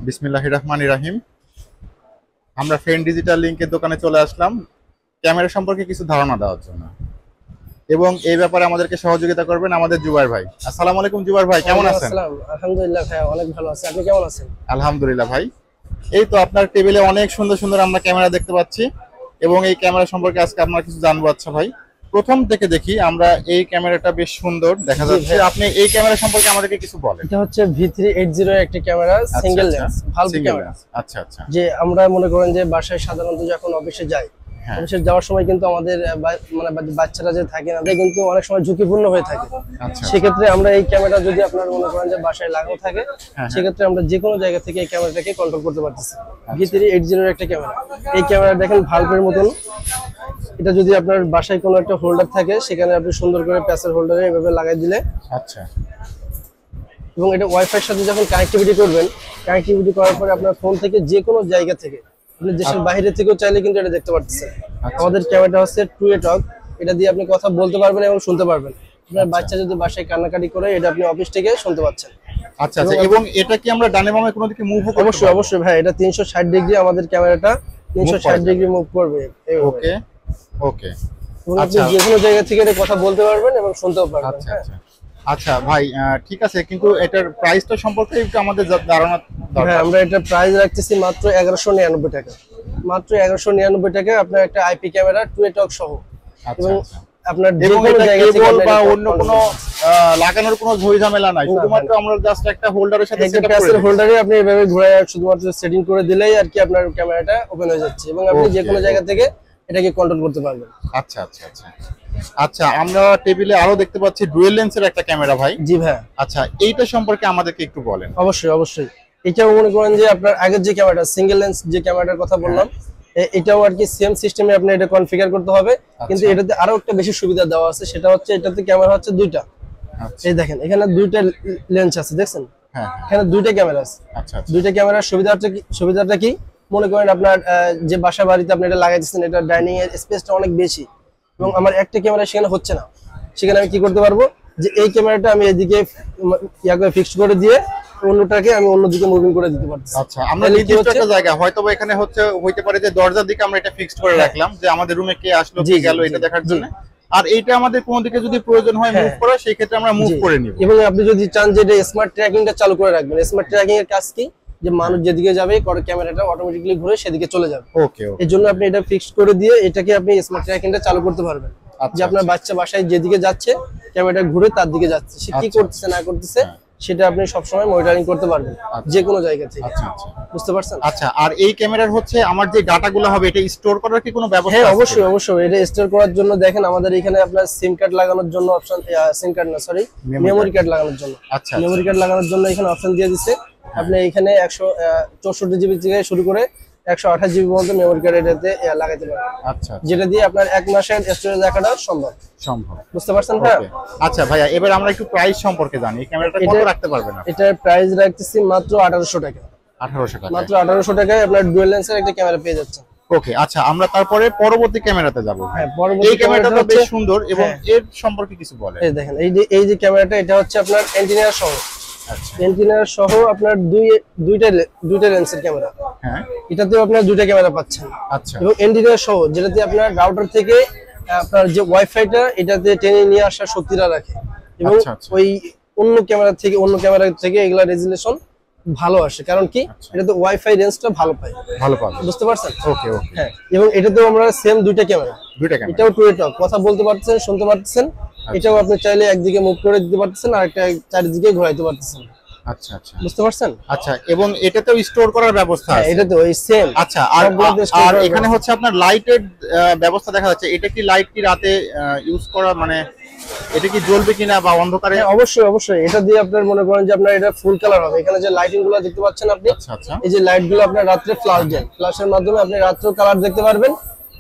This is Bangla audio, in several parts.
বিসমিল্লাহির রহমানির রহিম। আমরা ফ্রেন্ড ডিজিটাল লিংকের দোকানে চলে আসলাম ক্যামেরা সম্পর্কে কিছু ধারণা দেওয়ার জন্য, এবং এই ব্যাপারে আমাদেরকে সহযোগিতা করবেন আমাদের জুবাইর ভাই। আসসালামু আলাইকুম জুবাইর ভাই, কেমন আছেন? আলহামদুলিল্লাহ ভাই, অনেক ভালো আছি। আপনি কেমন আছেন? আলহামদুলিল্লাহ ভাই। এই তো আপনার টেবিলে অনেক সুন্দর সুন্দর আমরা ক্যামেরা দেখতে পাচ্ছি, এবং এই ক্যামেরা সম্পর্কে আজকে আপনার কিছু জানবো। আচ্ছা ভাই, প্রথম থেকে দেখি আমরা এই ক্যামেরাটা বেশ সুন্দর দেখা যাচ্ছে। আপনি এই ক্যামেরা সম্পর্কে আমাদেরকে কিছু বলেন। এটা হচ্ছে V380 এর একটা camera, single lens valve camera. আচ্ছা আচ্ছা। যে আমরা মনে করেন যে বাসায় সাধারণত যখন অফিসে যাই, অফিসে যাওয়ার সময় কিন্তু আমাদের মানে বাচ্চারা যে থাকে না, কিন্তু অনেক সময় ঝুঁকিপূর্ণ হয়ে থাকে। সেক্ষেত্রে আমরা এই ক্যামেরা যদি আপনার মনে করেন যে বাসায় লাগানো থাকে, সেক্ষেত্রে আমরা যে কোনো জায়গা থেকে এই ক্যামেরাটাকে কন্ট্রোল করতে পারতেছি। V380 এর একটা ক্যামেরা। এই ক্যামেরা দেখেন ভালভের মতন। এটা যদি আপনার বাসায় কোনো একটা হোল্ডার থাকে, সেখানে আপনি সুন্দর করে প্যাসের হোল্ডারে এভাবে লাগাই দিলে, আচ্ছা, এবং এটা ওয়াইফাই এর সাথে যখন কানেক্টিভিটি করবেন, কানেক্টিভিটি করার পরে আপনার ফোন থেকে যে কোনো জায়গা থেকে, আপনি দেশের বাইরে থেকেও চাইলে কিন্তু এটা দেখতে পারতেছেন। আমাদের ক্যামেরাটা হচ্ছে 2A টক। এটা দিয়ে আপনি কথা বলতে পারবেন এবং শুনতে পারবেন। আপনার বাচ্চা যদি বাসায় কান্নাকাটি করে, এটা আপনি অফিস থেকে শুনতে পাচ্ছেন। আচ্ছা আচ্ছা। এবং এটা কি আমরা ডানে বামে কোনো দিকে মুভ করতে পারবো? অবশ্যই অবশ্যই ভাই, এটা 360 ডিগ্রি আমাদের ক্যামেরাটা 360 ডিগ্রি মুভ করবে। ওকে ওকে। এবং আপনি যে কোনো জায়গা থেকে এটা কথা বলতে পারবেন এবং শুনতেও পারবেন। আচ্ছা আচ্ছা আচ্ছা ভাই, ঠিক আছে, কিন্তু এটার প্রাইসটা সম্পর্কে একটু আমাদের ধারণা দরকার। হ্যাঁ, আমরা এটা প্রাইস রাখতেছি মাত্র 1199 টাকা। মাত্র 1199 টাকা আপনার একটা আইপি ক্যামেরা 2A টক সহ। আচ্ছা আচ্ছা। আপনার যে কোনো জায়গা থেকে বা অন্য কোনো লাগানোর কোনো ঝামেলা নাই, শুধুমাত্র আমরা জাস্ট একটা হোল্ডারের সাথে সেটআপ করে প্যাসের হোল্ডারে আপনি এভাবে ঘুরায় শুধুমাত্র সেটিং করে দিলেই আর কি আপনার ক্যামেরাটা ওপেন হয়ে যাচ্ছে, এবং আপনি যে কোনো জায়গা থেকে এটাকে কন্ট্রোল করতে পারবেন। আচ্ছা আচ্ছা আচ্ছা আচ্ছা। আমরা টেবিলে আরো দেখতে পাচ্ছি ডুয়েল লেন্সের একটা ক্যামেরা ভাই। জি ভাই। আচ্ছা, এইটা সম্পর্কে আমাদেরকে একটু বলেন। অবশ্যই অবশ্যই। এটাও মনে করেন যে আপনার আগের যে ক্যামেরাটা সিঙ্গেল লেন্স যে ক্যামেরাটার কথা বললাম, এটাও আর কি সেম সিস্টেমে আপনি এটা কনফিগার করতে হবে, কিন্তু এটাতে আরো একটা বেশি সুবিধা দেওয়া আছে। সেটা হচ্ছে এটাতে ক্যামেরা হচ্ছে দুইটা। এই দেখেন, এখানে দুইটা লেন্স আছে, দেখছেন? হ্যাঁ, এখানে দুইটা ক্যামেরা আছে। আচ্ছা আচ্ছা। দুইটা ক্যামেরার সুবিধাটা কি মনে করেন, আপনার যে বাসা বাড়িতে আপনি এটা লাগাইতেছেন, এটা ডাইনিং এর স্পেসটা অনেক বেশি, এবং আমার একটা ক্যামেরা সেখানে হচ্ছে না। সেখানে আমি কি করতে পারবো, যে এই ক্যামেরাটা আমি এদিকে ফিক্সড করে দিয়ে অন্যটাকে আমি অন্যদিকে মুভিং করে দিতে পারছি। আচ্ছা, আমরা নির্দিষ্ট একটা জায়গা হয়তোবা এখানে হইতে পারে যে দরজার দিকে আমরা এটা ফিক্সড করে রাখলাম, যে আমাদের রুমে কে আসলো কে গেল এটা দেখার জন্য। আর এইটা আমাদের কোন দিকে যদি প্রয়োজন হয় মুভ করা, সেই ক্ষেত্রে আমরা মুভ করে নিব। এবং আপনি যদি চান যে এটা স্মার্ট ট্র্যাকিংটা চালু করে রাখবেন, স্মার্ট ট্র্যাকিং এর কাজ কি, যে মানুষ যেদিকে যাবে ক্যামেরাটা অটোমেটিক্যালি ঘুরে সেদিকে চলে যাবে। ওকে। এর জন্য আপনি এটা ফিক্সড করে দিয়ে এটাকে আপনি স্মার্ট ট্র্যাকিংটা চালু করতে পারবেন, যে আপনার বাচ্চা বাসায় যেদিকে যাচ্ছে ক্যামেরাটা ঘুরে তার দিকে যাচ্ছে, সে কি করতেছে না করতেছে সেটা আপনি সবসময় মনিটরিং করতে পারবেন যে কোনো জায়গা থেকে। আচ্ছা আচ্ছা, বুঝতে পারছেন? আচ্ছা, আর এই ক্যামেরার হচ্ছে আমার যে ডাটাগুলো হবে এটা স্টোর করার কি কোনো ব্যবস্থা আছে? হ্যাঁ, অবশ্যই অবশ্যই। এটা স্টোর করার জন্য দেখেন আমাদের এখানে আপনার সিম কার্ড লাগানোর জন্য অপশন, সিম কার্ড না সরি মেমোরি কার্ড লাগানোর জন্য। আচ্ছা, মেমোরি কার্ড লাগানোর জন্য এখানে অপশন দিয়ে দিচ্ছে। আপনি এখানে 164 জিবি থেকে শুরু করে 128 জিবি পর্যন্ত মেমোরি কার্ড এটাতে লাগাইতে পারবেন। আচ্ছা, যেটা দিয়ে আপনার 1 মাসের স্টোরেজ রাখাটা সম্ভব। বুঝতে পারছেন ভাই? আচ্ছা ভাইয়া, এবার আমরা একটু প্রাইস সম্পর্কে জানি। এই ক্যামেরাটা কত রাখতে পারবেন আপনি? এটার প্রাইস রাখতেছি মাত্র 1800 টাকা। 1800 টাকা। মাত্র 1800 টাকায় আপনার ডুয়াল লেন্সের একটা ক্যামেরা পেয়ে যাচ্ছেন। ওকে। আচ্ছা, আমরা তারপরে পরবর্তী ক্যামেরাতে যাব। হ্যাঁ, পরবর্তী এই ক্যামেরাটা বেশ সুন্দর, এবং এর সম্পর্কে কিছু বলেন। এই দেখেন, এই যে ক্যামেরাটা, এটা হচ্ছে আপনার অ্যান্টেনা সহ। আচ্ছা, অ্যান্টেনা সহ আপনার দুইটা লেন্সের ক্যামেরা। হ্যাঁ, এটাতেও আপনার দুইটা ক্যামেরা পাচ্ছেন। আচ্ছা, এবং অ্যান্টেনা সহ, যেটাতে আপনার রাউটার থেকে আপনার যে ওয়াইফাইটা এটাতে টেনে নিয়ে আসার শক্তিটা রাখে, এবং ওই অন্য ক্যামেরা থেকে এগুলা রেজুলেশন ভালো আসে। কারণ কি, এটাতে ওয়াইফাই রেঞ্জটা ভালো পায়। বুঝতে পারছেন? ওকে ওকে। হ্যাঁ, এবং এটাতেও আমরা সেম দুইটা ক্যামেরা। এটাও 2A টক, কথা বলতে পারতেছেন, শুনতে পারতেছেন। এটাও আপনি চাইলে একদিকে মুভ করে দিতে পারতেছেন, আর একটা চারিদিকে ঘোরাইতে পারতেছেন। আচ্ছা আচ্ছা, বুঝতে পারছেন? আচ্ছা, এবং এটাতেও স্টোর করার ব্যবস্থা আছে? এটা তো ওই সেম। আচ্ছা, আর এখানে হচ্ছে আপনার লাইটের ব্যবস্থা দেখা যাচ্ছে। এটা কি লাইট কি রাতে ইউজ করা, মানে এটা কি জ্বলবে কিনা বা অন্ধকারে? অবশ্যই অবশ্যই। এটা দিয়ে আপনার মনে করেন যে আপনার এটা ফুল কালার হবে। এখানে যে লাইটিং গুলো দেখতে পাচ্ছেন আপনি, এই যে লাইট গুলো আপনার রাত্রে ফ্ল্যাশ দেন, ফ্ল্যাশের মাধ্যমে আপনি রাত্রেও কালার দেখতে পারবেন,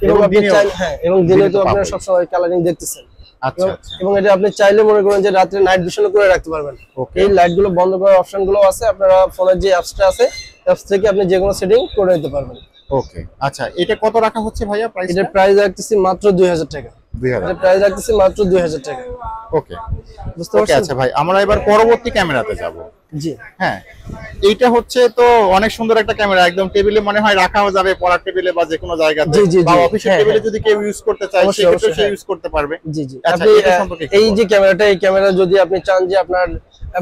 এবং আপনি চাইলে এবং দিনে তো আপনারা সবসময় কালারিং দেখতেছেন। আচ্ছা, এবং এটা আপনি চাইলে মনে করেন যে রাত্রে নাইট ভিশনও করে রাখতে পারবেন। এই লাইট গুলো বন্ধ করার অপশন গুলো আছে, আপনারা ফোনের যে অ্যাপসটা আছে অ্যাপস থেকে আপনি যে কোনো সেটিং করে নিতে পারবেন। ওকে। আচ্ছা, এটা কত রাখা হচ্ছে ভাইয়া প্রাইস? এটা প্রাইস রাখতেছি মাত্র 2000 টাকা। এটা প্রাইস রাখতেছি মাত্র 2000 টাকা। ওকে, বুঝতে পারছেন? আচ্ছা ভাই, আমরা এবার পরবর্তী ক্যামেরাতে যাব। জি হ্যাঁ, এইটা হচ্ছে তো অনেক সুন্দর একটা ক্যামেরা, একদম টেবিলে মনে হয় রাখাও যাবে, পড়ার টেবিলে বা যে কোনো জায়গাতে, জি জি বা জি অফিসের হ্যাঁ টেবিলে হ্যাঁ যদি কেউ ইউজ করতে চায় অবশ্যই, সেক্ষেত্রে অবশ্যই, সে হ্যাঁ। ইউজ করতে পারবে। জি জি আচ্ছা, আপনি এটা সম্পর্কে একটু এই বলুন। যে ক্যামেরাটা, এই ক্যামেরা যদি আপনি চান যে আপনার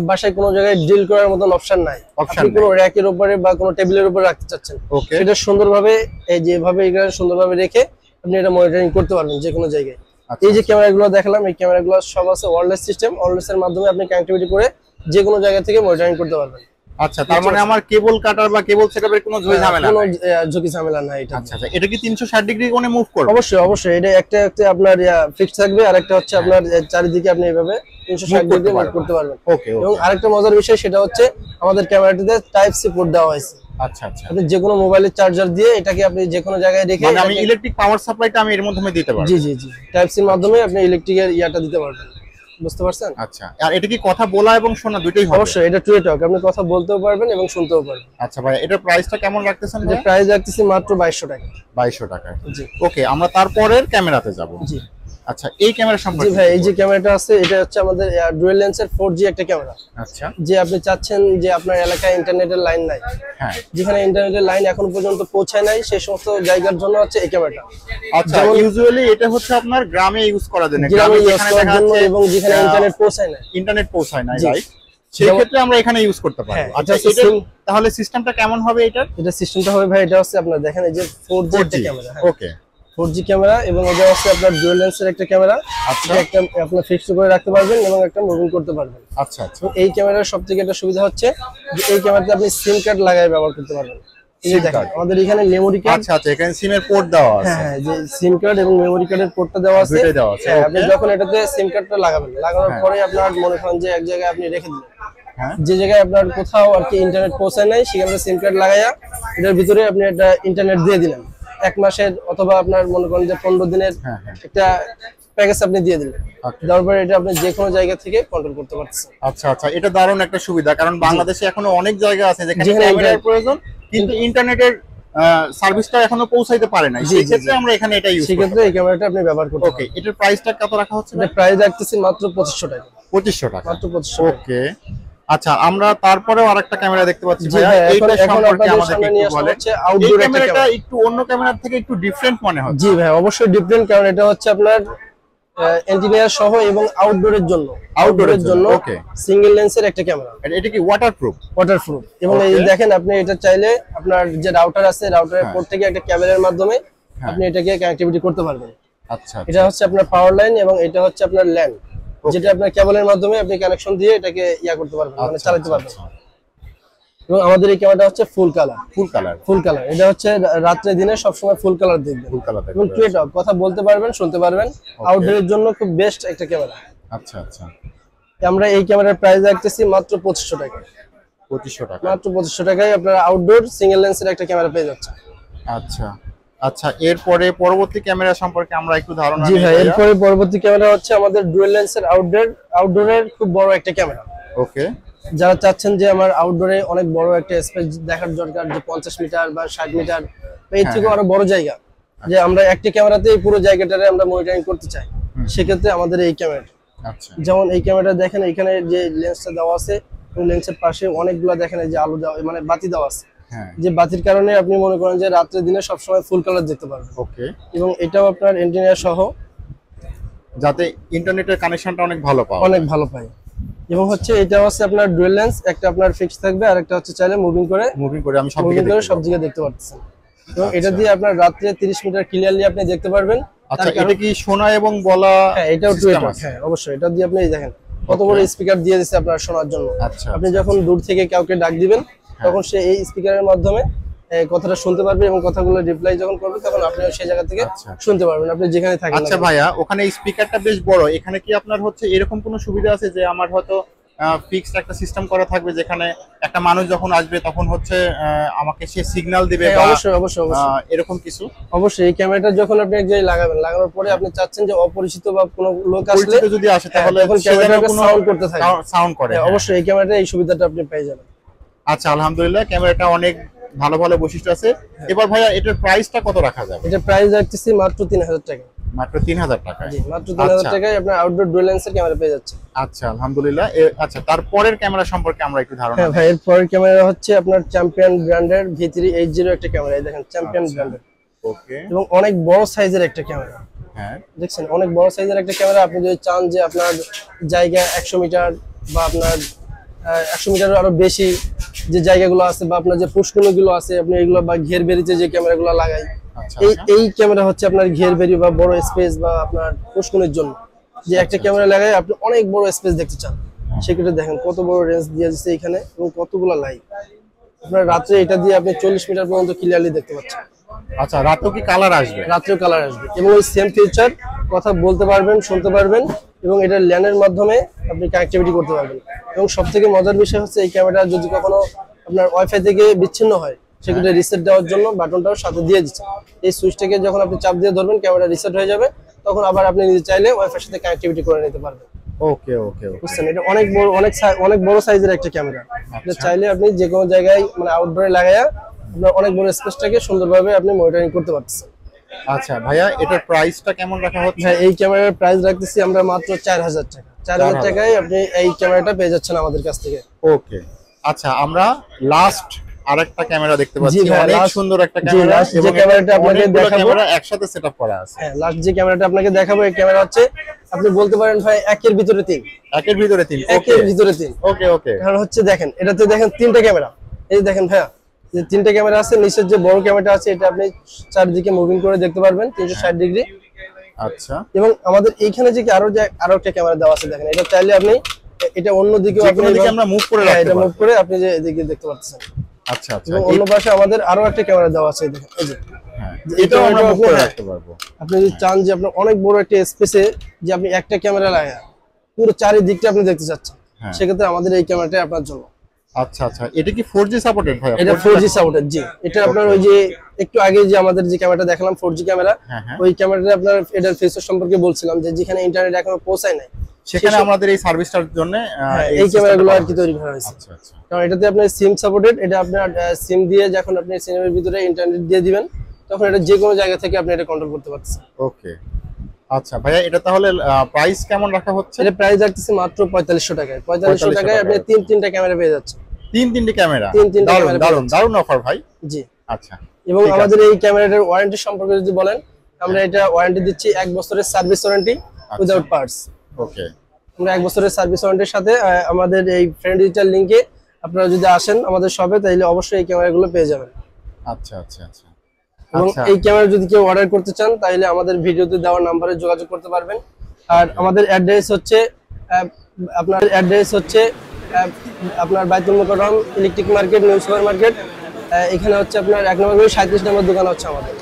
বাসায় কোনো জায়গায় ড্রিল করার মতন অপশন নাই, Option আপনি কোনো নাই। র‍্যাকের উপরে বা কোনো টেবিলের উপরে রাখতে চাচ্ছেন, ওকে, সেটা সুন্দরভাবে এই যেভাবে এগুলো সুন্দরভাবে রেখে আপনি এটা মনিটরিং করতে পারবেন যে কোনো জায়গায়। আচ্ছা, এই যে ক্যামেরাগুলো দেখালাম, এই ক্যামেরাগুলো সব আছে ওয়্যারলেস সিস্টেম, ওয়্যারলেস এর মাধ্যমে আপনি কানেক্টিভিটি করে যে কোনো জায়গা থেকে মনিটরিং করতে পারবেন। আচ্ছা, তার মানে আমার কেবল কাটার বা কেবল সেটআপের কোনো ঝামেলা কোনো নাই। ঝুঁকি ঝামেলা নাই এটা। আচ্ছা আচ্ছা, এটা কি 360 ডিগ্রি কোণে মুভ করবে? অবশ্যই অবশ্যই, এটা একটা একটা আপনার ফিক্স থাকবে, আর একটা হচ্ছে আপনার চারিদিকে আপনি এইভাবে 360 ডিগ্রি মুভ করতে পারবেন। ওকে, এবং আরেকটা মজার বিষয় সেটা হচ্ছে আমাদের ক্যামেরাটিতে টাইপ সি পোর্ট দেওয়া হয়েছে। আচ্ছা আচ্ছা, আপনি যে কোনো মোবাইলের চার্জার দিয়ে এটাকে আপনি যে কোনো জায়গায় রেখে মানে আমি ইলেকট্রিক পাওয়ার সাপ্লাইটা আমি এর মাধ্যমে দিতে পারবো। জি জি জি টাইপ সির মাধ্যমে আপনি ইলেকট্রিকের ইয়াটা দিতে পারবেন। বুঝতে পারছেন? আচ্ছা, আর এটা কি কথা বলা এবং শোনা দুটোই হবে? অবশ্যই, এটা টু এ টক, আপনি কথা বলতেও পারবেন এবং শুনতেও পারবেন। আচ্ছা ভাই, এটার প্রাইসটা কেমন রাখতেছেন? যে প্রাইস রাখতেছি মাত্র 2200 টাকা। 2200 টাকা। জি ওকে, আমরা তারপরের ক্যামেরাতে যাব। জি আচ্ছা, এই ক্যামেরা জি সম্পর্কে ভাই, এই যে ক্যামেরাটা আছে এটা হচ্ছে আমাদের ডুয়াল লেন্সের 4G একটা ক্যামেরা। আচ্ছা, যে আপনি চাচ্ছেন যে আপনার এলাকায় ইন্টারনেটের লাইন নাই, হ্যাঁ, যেখানে ইন্টারনেটের লাইন এখন পর্যন্ত পৌঁছায় নাই, সেই সমস্ত জায়গার জন্য হচ্ছে এই ক্যামেরাটা। আচ্ছা, ইউজুয়ালি এটা হচ্ছে আপনার গ্রামে ইউজ করার জন্য, গ্রামে ইউজ যেখানে করার দেখা জন্য যাচ্ছে এবং যেখানে ইন্টারনেট পৌঁছায় না। ইন্টারনেট পৌঁছায় না, জি। রাইট? সেই ক্ষেত্রে আমরা এখানে ইউজ করতে পারবো। হ্যাঁ, আচ্ছা, এটা এটা তাহলে সিস্টেমটা কেমন হবে এটার? এটা সিস্টেমটা হবে ভাই, এটা হচ্ছে আপনার দেখেন এই যে 4G একটা ক্যামেরা। ওকে, 4G ক্যামেরা, এবং এটা হচ্ছে আপনার ডুয়াল লেন্সের একটা ক্যামেরা। আচ্ছা এটা একটা আপনার ফিক্সড করে রাখতে পারবেন এবং একটা মুভিং করতে পারবেন। আচ্ছা আচ্ছা, তো এই ক্যামেরার সবথেকে একটা সুবিধা হচ্ছে যে এই ক্যামেরাতে আপনি সিম কার্ড লাগায় ব্যবহার করতে পারবেন। এই যে SIM দেখেন card? আমাদের এখানে মেমোরি কার্ড, আচ্ছা আচ্ছা, এখানে সিমের পোর্ট দেওয়া আছে। হ্যাঁ হ্যাঁ, যে সিম কার্ড এবং মেমোরি কার্ডের পোর্টটা দেওয়া আছে। দুইটাই দেওয়া আছে, হ্যাঁ, আপনি okay. যখন এটাতে সিম কার্ডটা লাগাবেন, লাগানোর হ্যাঁ। পরে আপনার মনে করেন যে এক জায়গায় আপনি রেখে দিলেন, হ্যাঁ, যে জায়গায় আপনার কোথাও আর কি ইন্টারনেট পৌঁছায় নাই, সেখানে সিম কার্ড লাগাইয়া এটার ভিতরে আপনি একটা ইন্টারনেট দিয়ে দিলেন 1 মাসের, অথবা আপনার মনে করেন যে 15 দিনের হ্যাঁ, হ্যাঁ। একটা প্যাকেজ আপনি দিয়ে দিলেন। Okay. দেওয়ার পরে এটা আপনি যে কোনো জায়গা থেকে কন্ট্রোল করতে পারতেছেন। আচ্ছা আচ্ছা, এটা দারুণ একটা সুবিধা, কারণ বাংলাদেশে এখনো অনেক জায়গা আছে যেখানে যেখানে ক্যামেরার প্রয়োজন কিন্তু ইন্টারনেটের সার্ভিসটা এখনো পৌঁছাইতে পারে না। জি, সেই জি, ক্ষেত্রে জি। আমরা এখানে এটা ইউজ সেই করতে ক্ষেত্রে এই ক্যামেরাটা আপনি ব্যবহার করতে ওকে, পারবেন। এটার প্রাইসটা কত রাখা হচ্ছে? এটা প্রাইস রাখতেছি মাত্র 2500 টাকা। 2500 টাকা, মাত্র 2500 টাকা। ওকে। আচ্ছা, আমরা তারপরেও আরেকটা ক্যামেরা দেখতে পাচ্ছি জি ভাইয়া, ভাই, এইটা এখন সম্পর্কে আপনাদের আমাদেরকে সামনে একটু নিয়ে আসা বলেন। হচ্ছে এই আউটডোর একটা ক্যামেরাটা ক্যামেরা। একটু অন্য ক্যামেরার থেকে একটু ডিফারেন্ট মনে হচ্ছে। জি ভাই, অবশ্যই ডিফারেন্ট, কারণ এটা হচ্ছে আপনার ইন্টেরিয়র সহ এবং আউটডোরের জন্য, আউটডোরের জন্য ওকে। সিঙ্গেল লেন্সের একটা ক্যামেরা, এটা কি ওয়াটারপ্রুফ? ওয়াটারপ্রুফ। এবং এই Okay. দেখেন আপনি এটা চাইলে আপনার যে রাউটার আছে, রাউটারের হ্যাঁ। পোর্ট থেকে একটা কেবলের মাধ্যমে হ্যাঁ। আপনি এটাকে কানেক্টিভিটি করতে পারবেন। আচ্ছা এটা হচ্ছে আপনার পাওয়ার লাইন এবং এটা হচ্ছে আপনার ল্যান, যেটা আপনার কেবলের মাধ্যমে আপনি কানেকশন দিয়ে এটাকে ইয়া করতে পারবেন, মানে চালাতে পারবেন। এবং আমাদের এই ক্যামেরাটা হচ্ছে full colour. Full colour, full colour, এটা হচ্ছে রাত্রে দিনে সবসময় ফুল কালার দেখবেন। ফুল কালার এবং টু এ টক, কথা বলতে পারবেন, শুনতে পারবেন। আউটডোরের জন্য খুব বেস্ট একটা ক্যামেরা। আচ্ছা আচ্ছা, আমরা এই ক্যামেরার প্রাইস রাখতেছি মাত্র 2500 টাকা। 2500 টাকা, মাত্র 2500 টাকায় আপনার আউটডোর সিঙ্গেল লেন্সের একটা ক্যামেরা পেয়ে যাচ্ছে। আচ্ছা আচ্ছা। এরপরে পরবর্তী ক্যামেরা সম্পর্কে আমরা একটু ধারণা জি নিই ভাই, ভাইয়া। এরপরে পরবর্তী ক্যামেরা হচ্ছে আমাদের ডুয়াল লেন্সের আউটডোরের খুব বড় একটা ক্যামেরা। ওকে, যারা চাচ্ছেন যে আমার আউটডোরে অনেক বড় একটা স্পেস দেখার দরকার, যে 50 মিটার বা 60 মিটার বা এর থেকে আরো বড় জায়গা, যে আমরা একটা ক্যামেরাতে পুরো জায়গাটারে আমরা মনিটরিং করতে চাই, সেক্ষেত্রে আমাদের এই ক্যামেরা। আচ্ছা, যেমন এই ক্যামেরাটা দেখেন, এখানে যে লেন্সটা দেওয়া আছে, ওই লেন্সের পাশে অনেকগুলো দেখেন এই যে আলো দেওয়া, মানে বাতি দেওয়া আছে, হ্যাঁ, যে বাতির কারণে আপনি মনে করেন যে রাত্রে দিনে সবসময় ফুল কালার দেখতে পারবেন। ওকে, এবং এটাও আপনার ইন্টেরিয়র সহ যাতে ইন্টারনেটের কানেকশনটা অনেক ভালো পাওয়া অনেক ভালো পাই। এবং হচ্ছে এটা হচ্ছে আপনার ডুয়াল লেন্স, একটা আপনার ফিক্স থাকবে আর একটা হচ্ছে চাইলে মুভিং করে মুভিং করে আমি সব মুভিং দিকে করে দেখতে সব পাবো। দিকে দেখতে পাচ্ছেন। এবং এটা দিয়ে আপনার রাত্রে 30 মিটার ক্লিয়ারলি আপনি দেখতে পারবেন। আচ্ছা, এটা কি শোনা এবং বলা? হ্যাঁ, এটাও টু system আছে? হ্যাঁ অবশ্যই, এটা দিয়ে আপনি এই দেখেন কত বড় স্পিকার দিয়ে দিচ্ছে আপনার শোনার জন্য। আচ্ছা, আপনি যখন দূর থেকে কাউকে ডাক দিবেন, তখন সে এই স্পিকারের মাধ্যমে কথাটা শুনতে পারবে এবং কথাগুলো রিপ্লাই যখন করবে তখন আপনি সেই জায়গা থেকে আচ্ছা। শুনতে পারবেন, আপনি যেখানে থাকেন না আচ্ছা কেন। ভাইয়া, ওখানে স্পিকারটা বেশ বড়, এখানে কি আপনার হচ্ছে এরকম কোনো সুবিধা আছে যে আমার হয়তো ফিক্সড একটা সিস্টেম করা থাকবে যেখানে একটা মানুষ যখন আসবে তখন হচ্ছে আমাকে সে সিগন্যাল দিবে হ্যাঁ, বা অবশ্যই অবশ্যই অবশ্যই এরকম কিছু? অবশ্যই। এই ক্যামেরাটা যখন আপনি এক জায়গায় লাগাবেন, লাগানোর পরে আপনি চাচ্ছেন যে অপরিচিত বা কোনো লোক আসলে পরিচিত যদি আসে তাহলে তখন সে যেন ক্যামেরাটা কোনো সাউন্ড করতে থাকে। সাউন্ড করে। হ্যাঁ, অবশ্যই এই ক্যামেরাটা এই সুবিধাটা আপনি পেয়ে যাবেন। আচ্ছা, আলহামদুলিল্লাহ, ক্যামেরাটা অনেক ভালো ভালো বৈশিষ্ট্য আছে। এবার ভাইয়া, এটার প্রাইসটা কত রাখা যাবে? এটা প্রাইস রাখতেছি মাত্র 3000 টাকা। মাত্র 3000 টাকায়। জি মাত্র 3000 টাকায় আপনার আউটডোর ডুয়াল লেন্সের ক্যামেরা পেয়ে যাচ্ছে। আচ্ছা আলহামদুলিল্লাহ। আচ্ছা তারপরের ক্যামেরা সম্পর্কে আমরা একটু ধারণা হ্যাঁ ভাই, এর পরের ক্যামেরা হচ্ছে আপনার চ্যাম্পিয়ন ব্র্যান্ডের V380 একটা ক্যামেরা। এই দেখেন চ্যাম্পিয়ন ব্র্যান্ডের, ওকে এবং অনেক বড় সাইজের একটা ক্যামেরা। হ্যাঁ দেখছেন অনেক বড় সাইজের একটা ক্যামেরা। আপনি যদি চান যে আপনার জায়গা 100 মিটার বা আপনার 100 মিটারের আরো বেশি যে জায়গাগুলো আছে বা আপনার যে পুষ্কুনিগুলো আছে, আপনি এগুলো বা ঘের বেরিতে যে ক্যামেরাগুলো লাগাই, আচ্ছা এই ক্যামেরা হচ্ছে আপনার ঘের বেরি বা বড় স্পেস বা আপনার পুষ্কুনির জন্য। যে একটা ক্যামেরা লাগাই আপনি অনেক বড় স্পেস দেখতে চান, সেক্ষেত্রে দেখেন কত বড় রেঞ্জ দিয়ে দিচ্ছে এখানে এবং কতগুলো লাইট। আপনার রাত্রে এটা দিয়ে আপনি 40 মিটার পর্যন্ত ক্লিয়ারলি দেখতে পাচ্ছেন। আচ্ছা রাতেও কি কালার আসবে? রাত্রেও কালার আসবে এবং ওই সেম ফিচার, কথা বলতে পারবেন, শুনতে পারবেন, এবং এটা ল্যানের মাধ্যমে আপনি কানেক্টিভিটি করতে পারবেন। এবং সবথেকে মজার বিষয় হচ্ছে এই ক্যামেরা যদি কখনো আপনার ওয়াইফাই থেকে বিচ্ছিন্ন হয়, সেক্ষেত্রে রিসেট দেওয়ার জন্য বাটনটাও সাথে দিয়ে দিচ্ছে। এই সুইচটাকে যখন আপনি চাপ দিয়ে ধরবেন, ক্যামেরা রিসেট হয়ে যাবে, তখন আবার আপনি নিজে চাইলে ওয়াইফাইয়ের সাথে কানেক্টিভিটি করে নিতে পারবেন। ওকে ওকে ওকে, বুঝছেন, এটা অনেক বড়, অনেক বড় সাইজের একটা ক্যামেরা। এটা চাইলে আপনি যে কোনো জায়গায় মানে আউটডোরে লাগায়া আপনার অনেক বড় স্পেসটাকে সুন্দরভাবে আপনি মনিটরিং করতে পারতেছেন। আচ্ছা ভাইয়া, এটার প্রাইসটা কেমন রাখা হচ্ছে? হ্যাঁ, এই ক্যামেরার প্রাইস রাখতেছি আমরা মাত্র 4000 টাকা। 4000 টাকায় আপনি এই ক্যামেরাটা পেয়ে যাচ্ছেন আমাদের কাছ থেকে। ওকে আচ্ছা, আমরা লাস্ট আরেকটা ক্যামেরা দেখতে পাচ্ছি, জি ভাই, অনেক last- সুন্দর একটা জি, ক্যামেরা, last যে এবং ক্যামেরাটা আপনাকে অনেকগুলো দেখাবো, ক্যামেরা একসাথে সেটআপ করা আছে। হ্যাঁ লাস্ট যে ক্যামেরাটা আপনাকে দেখাবো, এই ক্যামেরা হচ্ছে আপনি বলতে পারেন ভাই একের ভিতরে তিন। একের ভিতরে তিন, ওকে একের ভিতরে তিন। ওকে ওকে, কারণ হচ্ছে দেখেন, এটাতে দেখেন তিনটা ক্যামেরা। এই যে দেখেন ভাইয়া, যে তিনটা ক্যামেরা আছে, নিচের যে বড় ক্যামেরাটা আছে এটা আপনি চারদিকে মুভিং করে দেখতে পারবেন 360 ডিগ্রি। আচ্ছা এবং আমাদের এইখানে যে আরো একটা ক্যামেরা দেওয়া আছে, দেখেন এটা চাইলে আপনি এটা অন্য দিকেও যে আপনি কোনো দিকে আমরা মুভ করে হ্যাঁ, রাখতে এটা মুভ পারবো। করে আপনি যে এদিকে দেখতে পাচ্ছেন। আচ্ছা আচ্ছা, এবং অন্য পাশে আমাদের আরো একটা ক্যামেরা দেওয়া আছে, দেখেন এই যে হ্যাঁ, যে এটাও আমরা মুভ করে হ্যাঁ, রাখতে পারবো। আপনি যদি চান যে আপনার অনেক বড় একটা স্পেসে যে আপনি একটা ক্যামেরা লাগা পুরো চারিদিকটা আপনি দেখতে চাচ্ছেন, হ্যাঁ। সেক্ষেত্রে আমাদের এই ক্যামেরাটা আপনার জন্য। আচ্ছা আচ্ছা, এটা কি 4G সাপোর্টেড ভাই? এটা 4G সাপোর্টেড। জি, এটা আপনার ওই যে একটু আগে যে আমাদের যে ক্যামেরাটা দেখালাম 4G ক্যামেরা, হ্যাঁ, হ্যাঁ। ওই ক্যামেরাটা আপনার এটার ফিচার সম্পর্কে বলছিলাম যে যেখানে ইন্টারনেট এখনো পৌঁছায় নাই, সেখানে আমাদের এই সার্ভিসটার জন্য এই ক্যামেরাগুলো আর কি তৈরি করা হয়েছে। আচ্ছা আচ্ছা, কারণ এটাতে আপনার সিম সাপোর্টেড। এটা আপনার সিম দিয়ে যখন আপনি সিমের ভিতরে ইন্টারনেট দিয়ে দিবেন, তখন এটা যে কোনো জায়গা থেকে আপনি এটা কন্ট্রোল করতে পারছেন। ওকে আচ্ছা ভাইয়া, এটা তাহলে প্রাইস কেমন রাখা হচ্ছে? এটা প্রাইস রাখতেছি মাত্র 4500 টাকায়। 4500 4500 টাকায় আপনি তিনটা ক্যামেরা পেয়ে যাচ্ছেন। তিনটে ক্যামেরা, তিনটে দারুণ ক্যামেরা দারুণ দারুণ অফার ভাই। জি, আচ্ছা এবং ঠিক আছে। আমাদের এই ক্যামেরাটার ওয়ারেন্টি সম্পর্কে যদি বলেন, আমরা এটা ওয়ারেন্টি দিচ্ছি 1 বছরের সার্ভিস ওয়ারেন্টি উইদাউট পার্টস। ওকে, আমরা 1 বছরের সার্ভিস ওয়ারেন্টির সাথে আমাদের এই ফ্রেন্ড ডিজিটাল লিংকে আপনারা যদি আসেন আমাদের শপে, তাহলে অবশ্যই এই ক্যামেরাগুলো পেয়ে যাবেন। আচ্ছা আচ্ছা আচ্ছা, এবং এই ক্যামেরা যদি কেউ অর্ডার করতে চান, তাহলে আমাদের ভিডিওতে দেওয়া নম্বরে যোগাযোগ করতে পারবেন। আর আমাদের অ্যাড্রেস হচ্ছে আপনার Baitul Mukarram electric market, new super market. এখানে হচ্ছে আপনার 1 নম্বর 37 নম্বর দোকান হচ্ছে আমাদের।